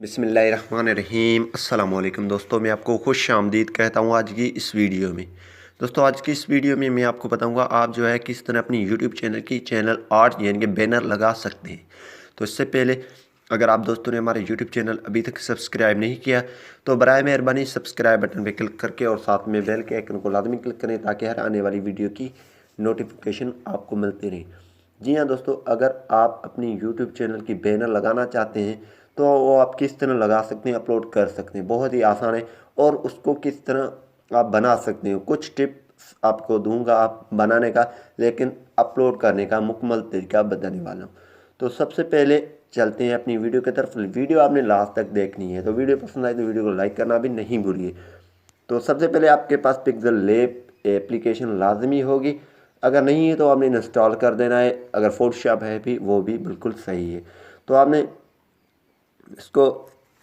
बिस्मिल्लाहिर्रहमानिर्रहीम अस्सलाम वालेकुम दोस्तों, मैं आपको खुश आमदीद कहता हूँ आज की इस वीडियो में। दोस्तों आज की इस वीडियो में मैं आपको बताऊँगा आप जो है किस तरह अपनी यूट्यूब चैनल की चैनल आर्ट यानी कि बैनर लगा सकते हैं। तो इससे पहले अगर आप दोस्तों ने हमारे यूट्यूब चैनल अभी तक सब्सक्राइब नहीं किया तो बराए मेहरबानी सब्सक्राइब बटन पर क्लिक करके और साथ में बेल के आइकन को लाजमी क्लिक करें ताकि हर आने वाली वीडियो की नोटिफिकेशन आपको मिलती रहे। जी हाँ दोस्तों, अगर आप अपनी यूट्यूब चैनल की बैनर लगाना चाहते हैं तो वो आप किस तरह लगा सकते हैं, अपलोड कर सकते हैं, बहुत ही आसान है। और उसको किस तरह आप बना सकते हैं, कुछ टिप्स आपको दूंगा आप बनाने का, लेकिन अपलोड करने का मुकम्मल तरीका बताने वाला हूँ। तो सबसे पहले चलते हैं अपनी वीडियो की तरफ। वीडियो आपने लास्ट तक देखनी है, तो वीडियो पसंद आए तो वीडियो को लाइक करना भी नहीं भूलिए। तो सबसे पहले आपके पास पिक्सल लैब एप्लीकेशन लाजमी होगी, अगर नहीं है तो आपने इंस्टॉल कर देना है, अगर फोटोशॉप है भी वो भी बिल्कुल सही है। तो आपने इसको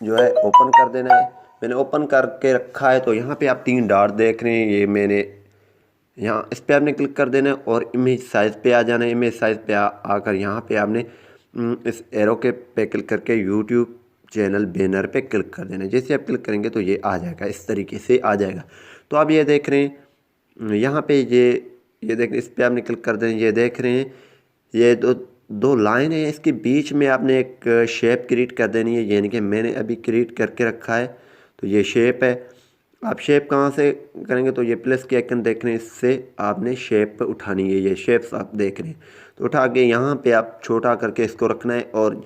जो है ओपन कर देना है। मैंने ओपन करके रखा है। तो यहाँ पे आप 3 डॉट देख रहे हैं, ये मैंने यहाँ इस पे आपने क्लिक कर देना है और इमेज साइज़ पे आ जाना है। इमेज साइज़ पे आकर यहाँ पे आपने इस एरो के पे क्लिक करके यूट्यूब चैनल बैनर पे क्लिक कर देना है। जैसे आप क्लिक करेंगे तो ये आ जाएगा, इस तरीके से आ जाएगा। तो आप ये देख रहे हैं यहाँ पे ये देख, इस पे आपने क्लिक कर देना। ये देख रहे हैं ये दो लाइन है, इसके बीच में आपने एक शेप क्रिएट कर देनी है, यानी कि मैंने अभी क्रिएट करके रखा है। तो ये शेप है। आप शेप कहाँ से करेंगे तो ये प्लस के आइकन देख रहे हैं, इससे आपने शेप उठानी है। ये शेप्स आप देख रहे हैं, तो उठा के यहाँ पे आप छोटा करके इसको रखना है और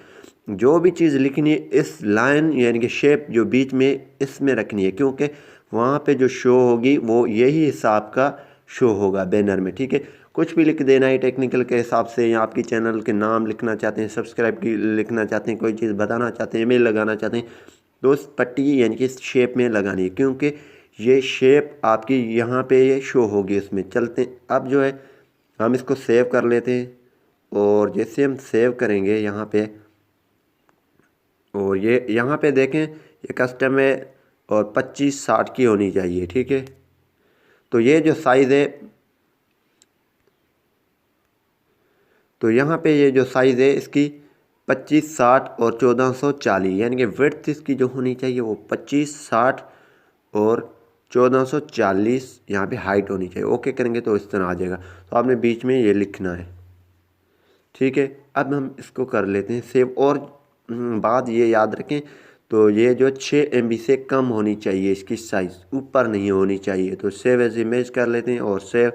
जो भी चीज़ लिखनी है इस लाइन यानी कि शेप जो बीच में इसमें रखनी है, क्योंकि वहाँ पे जो शो होगी वो यही हिसाब का शो होगा बैनर में। ठीक है, कुछ भी लिख देना है टेक्निकल के हिसाब से, या आपकी चैनल के नाम लिखना चाहते हैं, सब्सक्राइब की लिखना चाहते हैं, कोई चीज़ बताना चाहते हैं, ईमेल लगाना चाहते हैं, तो उस पट्टी यानी कि इस शेप में लगानी है, क्योंकि ये शेप आपकी यहाँ पे ये शो होगी। इसमें चलते हैं अब जो है हम इसको सेव कर लेते हैं। और जैसे हम सेव करेंगे यहाँ पे, और ये यहाँ पे देखें ये कस्टम है और 25-60 की होनी चाहिए। ठीक है, तो ये जो साइज़ है, तो यहाँ पे ये जो साइज़ है इसकी 25-60 और 1440, यानी कि विड्थ इसकी जो होनी चाहिए वो 25-60 और 1440 यहाँ पे हाइट होनी चाहिए। ओके करेंगे तो इस तरह आ जाएगा। तो आपने बीच में ये लिखना है। ठीक है, अब हम इसको कर लेते हैं सेव। और बात ये याद रखें, तो ये जो 6 MB से कम होनी चाहिए इसकी साइज़, ऊपर नहीं होनी चाहिए। तो सेव एज इमेज कर लेते हैं और सेव।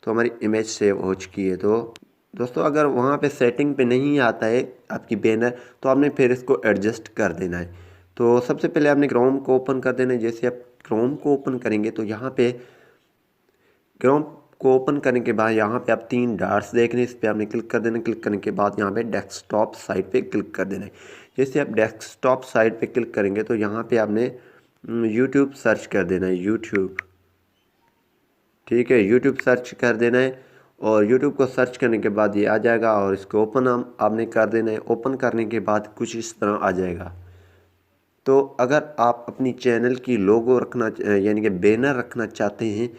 तो हमारी इमेज सेव हो चुकी है। तो दोस्तों अगर वहाँ पे सेटिंग पे नहीं आता है आपकी बैनर, तो आपने फिर इसको एडजस्ट कर देना है। तो सबसे पहले आपने क्रोम को ओपन कर देना है। जैसे आप क्रोम को ओपन करेंगे तो यहाँ पे क्रोम को ओपन करने के बाद यहाँ पे आप 3 डॉट्स देख रहे हैं, इस पर आपने क्लिक कर देना। क्लिक करने के बाद यहाँ पे डेस्कटॉप साइट पे क्लिक कर देना है। जैसे आप डेस्कटॉप साइट पे क्लिक करेंगे तो यहाँ पे आपने यूट्यूब सर्च कर देना है, यूट्यूब। ठीक है, यूट्यूब सर्च कर देना है और यूट्यूब को सर्च करने के बाद ये आ जाएगा और इसको ओपन आपने कर देना है। ओपन करने के बाद कुछ इस तरह आ जाएगा। तो अगर आप अपनी चैनल की लोगो रखना यानी कि बैनर रखना चाहते हैं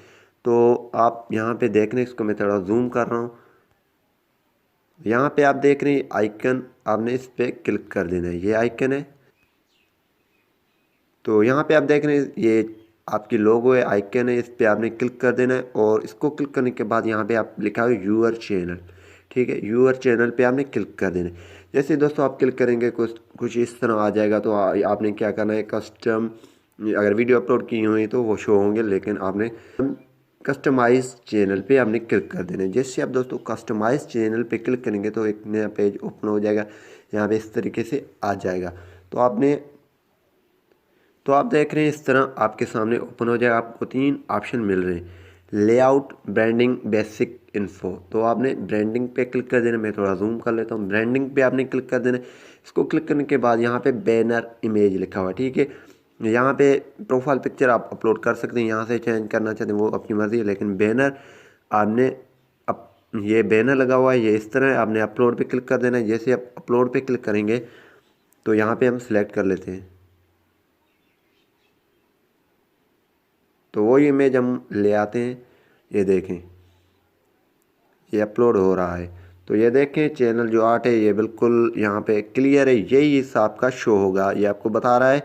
तो आप यहाँ पे देख रहे हैं, इसको मैं थोड़ा जूम कर रहा हूँ। यहाँ पे आप देख रहे हैं आइकन, आपने इस पर क्लिक कर देना है, ये आइकन है। तो यहाँ पे आप देख रहे हैं ये आपकी लोगो है, आइकन है, इस पर आपने क्लिक कर देना है। और इसको क्लिक करने के बाद यहाँ पे आप लिखा है यूअर चैनल। ठीक है, यूअर चैनल पे आपने क्लिक कर देना है। जैसे दोस्तों आप क्लिक करेंगे कुछ इस तरह आ जाएगा। तो आपने क्या करना है, कस्टम, अगर वीडियो अपलोड की हुई तो वो शो होंगे, लेकिन आपने कस्टमाइज चैनल पे आपने क्लिक कर देना है। जैसे आप दोस्तों कस्टमाइज चैनल पे क्लिक करेंगे तो एक नया पेज ओपन हो जाएगा, यहाँ पे इस तरीके से आ जाएगा। तो आप देख रहे हैं इस तरह आपके सामने ओपन हो जाएगा। आपको 3 ऑप्शन मिल रहे हैं, लेआउट, ब्रांडिंग, बेसिक इन्फो। तो आपने ब्रांडिंग पे क्लिक कर देना। मैं थोड़ा जूम कर लेता हूँ। ब्रांडिंग पे आपने क्लिक कर देना। इसको क्लिक करने के बाद यहाँ पे बैनर इमेज लिखा हुआ है। ठीक है, यहाँ पे प्रोफाइल पिक्चर आप अपलोड कर सकते हैं, यहाँ से चेंज करना चाहते हैं वो अपनी मर्ज़ी है, लेकिन बैनर आपने ये बैनर लगा हुआ है, ये इस तरह है। आपने अपलोड पे क्लिक कर देना है। जैसे आप अपलोड पे क्लिक करेंगे तो यहाँ पे हम सिलेक्ट कर लेते हैं, तो वो इमेज हम ले आते हैं। ये देखें ये अपलोड हो रहा है। तो ये देखें चैनल जो 8 है ये बिल्कुल यहाँ पे क्लियर है, यही हिस्सा आपका शो होगा। ये आपको बता रहा है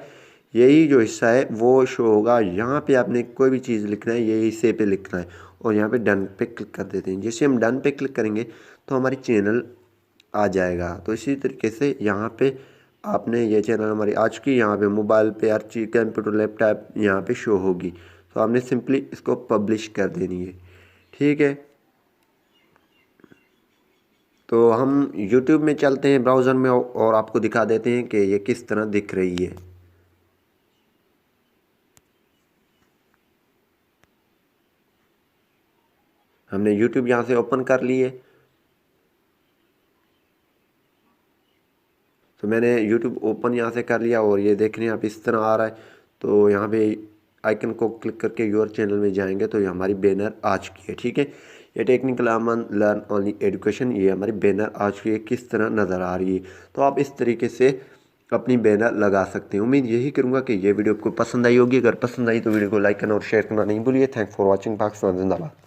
यही जो हिस्सा है वो शो होगा। यहाँ पे आपने कोई भी चीज़ लिखना है यही हिस्से पे लिखना है और यहाँ पे डन पे क्लिक कर देते हैं। जैसे हम डन पे क्लिक करेंगे तो हमारी चैनल आ जाएगा। तो इसी तरीके से यहाँ पे आपने ये चैनल हमारी आ चुकी है। यहाँ पे मोबाइल पे हर चीज़ कंप्यूटर लैपटॉप यहाँ पे शो होगी। तो आपने सिंपली इसको पब्लिश कर देनी है, ठीक है। तो हम YouTube में चलते हैं ब्राउज़र में और आपको दिखा देते हैं कि ये किस तरह दिख रही है। हमने YouTube यहाँ से ओपन कर ली है। तो मैंने YouTube ओपन यहाँ से कर लिया और ये देखने आप इस तरह आ रहा है। तो यहाँ पे आइकन को क्लिक करके योर चैनल में जाएंगे तो ये हमारी बैनर आ चुकी है, ठीक है। ये टेक्निकल अमन लर्न ओनली एजुकेशन, ये हमारी बैनर आ चुकी है, किस तरह नज़र आ रही है। तो आप इस तरीके से अपनी बैनर लगा सकते हैं। उम्मीद यही करूँगा कि ये वीडियो आपको पसंद आई होगी। अगर पसंद आई तो वीडियो को लाइक करना और शेयर करना नहीं भूलिए। Thanks for watching. पाकिस्तान जिंदाबाद।